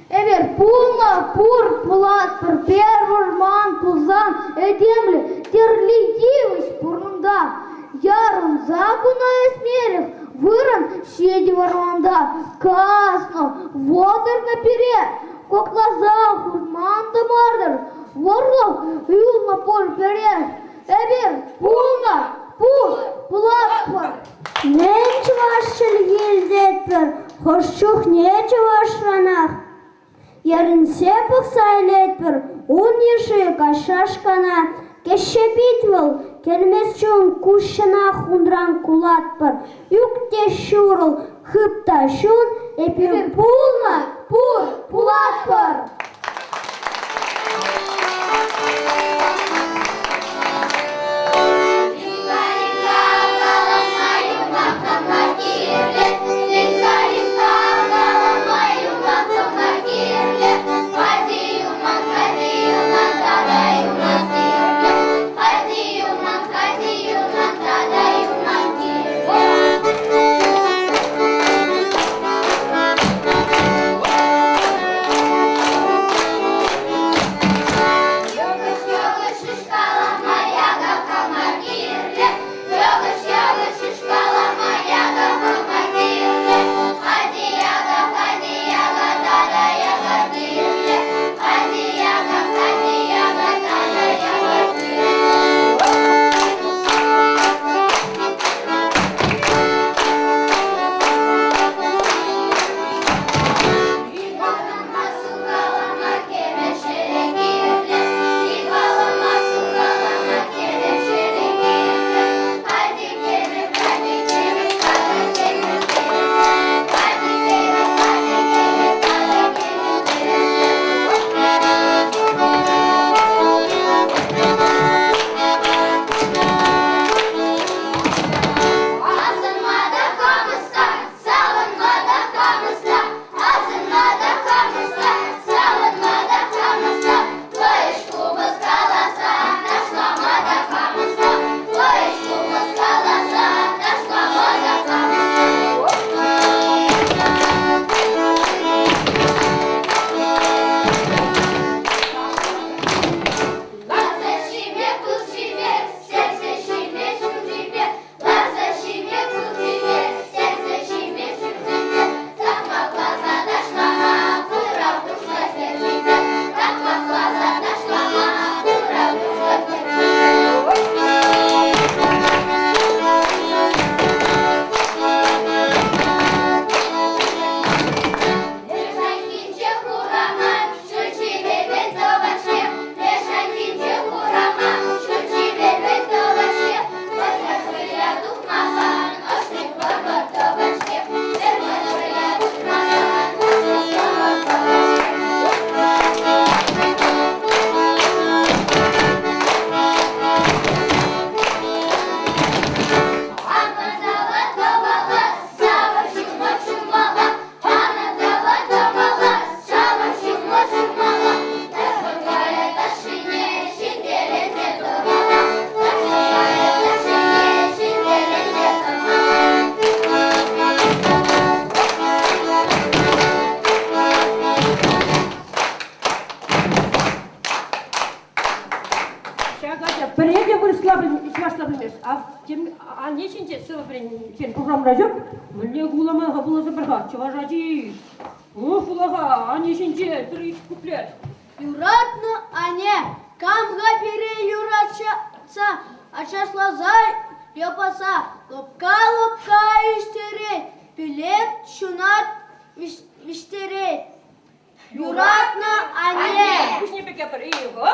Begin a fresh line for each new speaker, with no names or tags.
Эвер пулна, пур, пулат, пыр, первый ман, пулзан, эдемлі, терлидивыш пурнында. Ярым закуна эсмерих, выран щеди воронда. Касно, водор наперед, коклаза, хурманды мардыр. Ворлов, юлна пор перед. Эвер пулна, пур, пулат, пыр.
Нече вашчыл елдетпір, хошчух нече вашранах. Ярынсе пықсайлетпір, он еші кашашкана. Кеше битвыл, келмес чон кушына хундран кулатпыр. Юкте шурыл, хыпта шун, эпир пулна, пур, пулатпыр.
А нечинте сылбрен кен программра жоқ. Міне гулама хабулазы бірға, чыға жади. О, хулаға, а нечинте бір куплет.
Юратны ане, камға пере юратша, ачаслазай япаса, лопка іштерет, пилет шунат виштерет. Юратны ане.
Пусть не пекепір, и его.